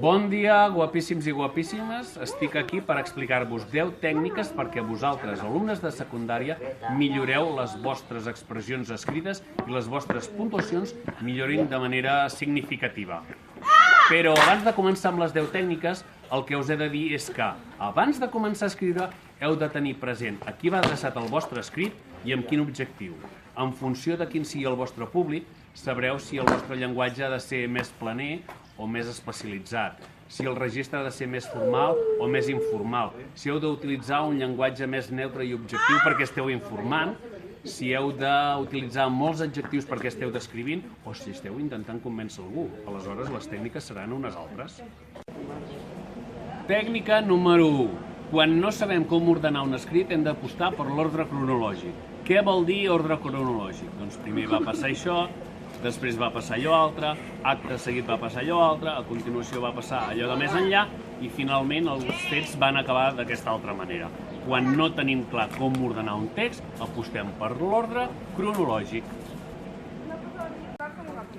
Bon dia, guapíssims i guapíssimes. Estic aquí per explicar-vos 10 tècniques perquè vosaltres, alumnes de secundària, milloreu les vostres expressions escrites i les vostres puntuacions millorin de manera significativa. Però abans de començar amb les 10 tècniques, el que us he de dir és que abans de començar a escriure heu de tenir present a qui va adreçat el vostre escrit i amb quin objectiu. En funció de quin sigui el vostre públic, sabreu si el vostre llenguatge ha de ser més planer o més especialitzat, si el registre ha de ser més formal o més informal, si heu d'utilitzar un llenguatge més neutre i objectiu perquè esteu informant, si heu d'utilitzar molts adjectius perquè esteu descrivint o si esteu intentant convèncer algú. Aleshores, les tècniques seran unes altres. Tècnica número 1. Quan no sabem com ordenar un escrit, hem d'apostar per l'ordre cronològic. Què vol dir ordre cronològic? Doncs primer va passar això, després va passar allò altre, acte seguit va passar allò altre, a continuació va passar allò de més enllà i finalment els fets van acabar d'aquesta altra manera. Quan no tenim clar com ordenar un text, apostem per l'ordre cronològic.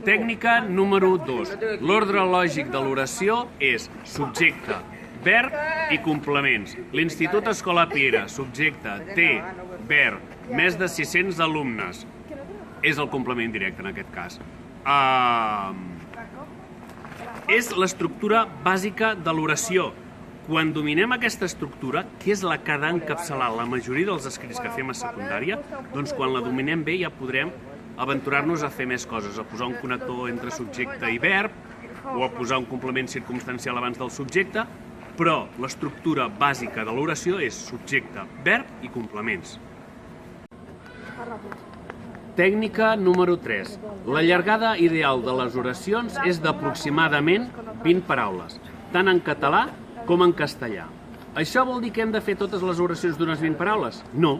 Tècnica número 2. L'ordre lògic de l'oració és subjecte, verb i complements. L'Institut Escola Piera, subjecte, té, verb, més de 600 alumnes. És el complement directe en aquest cas. És l'estructura bàsica de l'oració. Quan dominem aquesta estructura, que és la que ha d'encapçalar la majoria dels escrits que fem a secundària, doncs quan la dominem bé ja podrem aventurar-nos a fer més coses, a posar un connector entre subjecte i verb, o a posar un complement circumstancial abans del subjecte, però l'estructura bàsica de l'oració és subjecte, verb i complements. Tècnica número 3. La llargada ideal de les oracions és d'aproximadament 20 paraules, tant en català com en castellà. Això vol dir que hem de fer totes les oracions d'unes 20 paraules? No.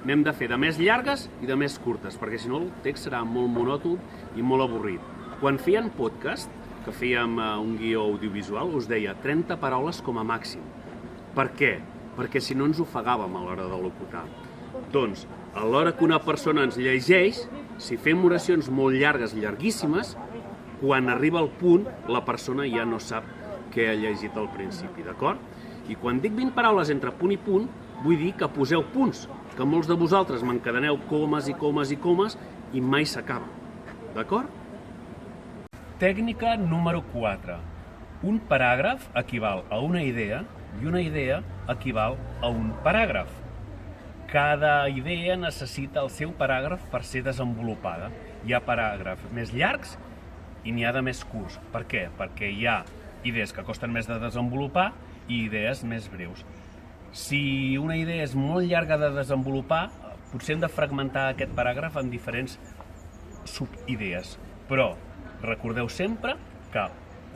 N'hem de fer de més llargues i de més curtes, perquè si no el text serà molt monòton i molt avorrit. Quan feien podcast, que fèiem un guió audiovisual, us deia 30 paraules com a màxim. Per què? Perquè si no ens ofegàvem a l'hora de locutar. Doncs, a l'hora que una persona ens llegeix, si fem oracions molt llargues, llarguíssimes, quan arriba al punt, la persona ja no sap què ha llegit al principi, d'acord? I quan dic 20 paraules entre punt i punt, vull dir que poseu punts, que molts de vosaltres m'encadeneu comes i comes i comes i mai s'acaba, d'acord? Tècnica número 4. Un paràgraf equival a una idea i una idea equival a un paràgraf. Cada idea necessita el seu paràgraf per ser desenvolupada. Hi ha paràgrafs més llargs i n'hi ha de més curts. Per què? Perquè hi ha idees que costen més de desenvolupar i idees més breus. Si una idea és molt llarga de desenvolupar, potser hem de fragmentar aquest paràgraf en diferents subidees. Però recordeu sempre que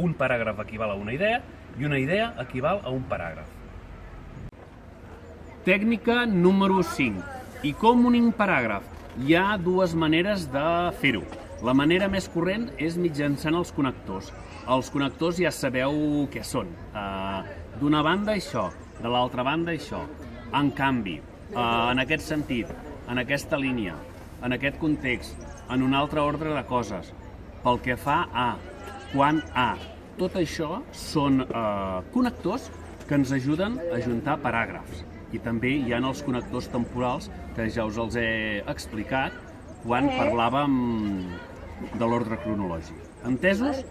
un paràgraf equival a una idea i una idea equival a un paràgraf. Tècnica número 5. I com unir un paràgraf? Hi ha dues maneres de fer-ho. La manera més corrent és mitjançant els connectors. Els connectors ja sabeu què són. D'una banda això, de l'altra banda això. En canvi, en aquest sentit, en aquesta línia, en aquest context, en un altre ordre de coses, pel que fa a, quan a. Tot això són connectors que ens ajuden a juntar paràgrafs. I també hi ha els connectors temporals que ja us els he explicat quan parlàvem de l'ordre cronològic. Entesos?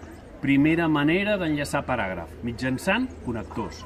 Primera manera d'enllaçar paràgraf, mitjançant connectors.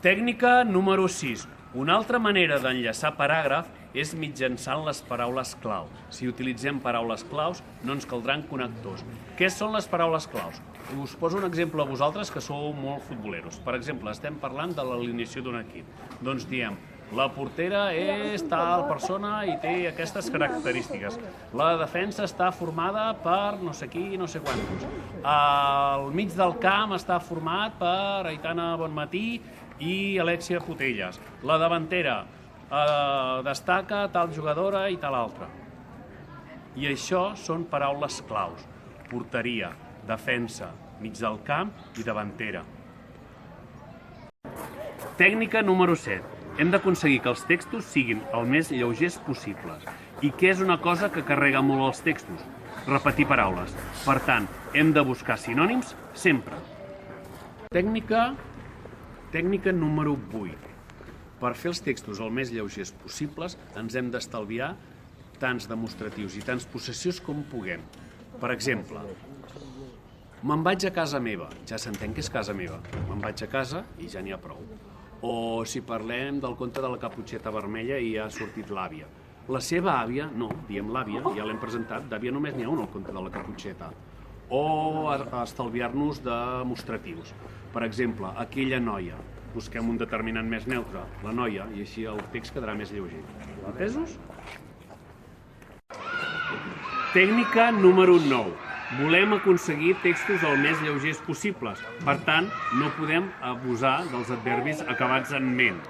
Tècnica número 6. Una altra manera d'enllaçar paràgraf és mitjançant les paraules clau. Si utilitzem paraules claus, no ens caldran connectors. Què són les paraules claus? Us poso un exemple a vosaltres que sou molt futboleros. Per exemple, estem parlant de l'alineació d'un equip. Doncs diem, la portera és tal persona i té aquestes característiques. La defensa està formada per no sé qui, no sé quantos. El mig del camp està format per Aitana Bonmatí i Alexia Putellas. La davantera destaca tal jugadora i tal altra. I això són paraules claus. Porteria, defensa, mig del camp i davantera. Tècnica número 7. Hem d'aconseguir que els textos siguin el més lleugers possibles. I què és una cosa que carrega molt els textos? repetir paraules. Per tant, hem de buscar sinònims sempre. Tècnica número 8. Per fer els textos el més lleugers possibles, ens hem d'estalviar tants demostratius i tants possessius com puguem. Per exemple, me'n vaig a casa meva, ja s'entén que és casa meva. Me'n vaig a casa i ja n'hi ha prou. O si parlem del conte de la Caputxeta Vermella i ha sortit l'àvia. La seva àvia, no, diem l'àvia, ja l'hem presentat, d'àvia només n'hi ha un al conte de la Caputxeta. O estalviar-nos demostratius. Per exemple, aquella noia. Busquem un determinant més neutre, la noia, i així el text quedarà més lleuger. Entesos? Tècnica número 9. Volem aconseguir textos el més lleugers possibles. Per tant, no podem abusar dels adverbis acabats en ment.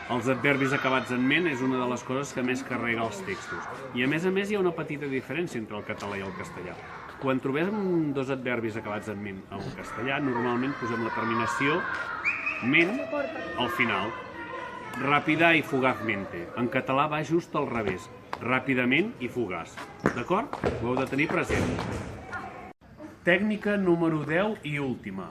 Els adverbis acabats en ment és una de les coses que més carrega els textos. I a més hi ha una petita diferència entre el català i el castellà. Quan trobem dos adverbis acabats en ment en castellà, normalment posem la terminació ment al final. Ràpida i fugazmente. En català va just al revés. Ràpidament i fugaç. D'acord? Ho heu de tenir present. Tècnica número 10 i última.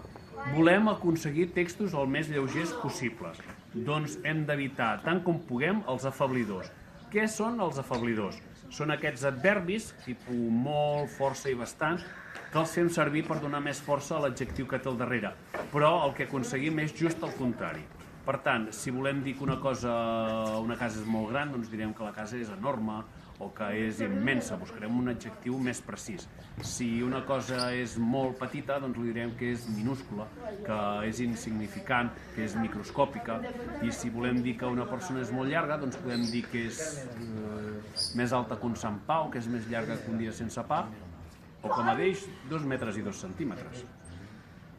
Volem aconseguir textos el més lleugers possibles. Doncs hem d'evitar, tant com puguem, els afeblidors. Què són els afeblidors? Són aquests adverbis, tipus molt, força i bastant, que els fem servir per donar més força a l'adjectiu que té al darrere. Però el que aconseguim és just el contrari. Per tant, si volem dir que una casa és molt gran, doncs direm que la casa és enorme o que és immensa. Buscarem un adjectiu més precís. Si una cosa és molt petita, doncs li direm que és minúscula, que és insignificant, que és microscòpica. I si volem dir que una persona és molt llarga, doncs podem dir que és més alta que un Sant Pau, que és més llarga que un dia sense pa, o que medeix 2 metres i 2 centímetres.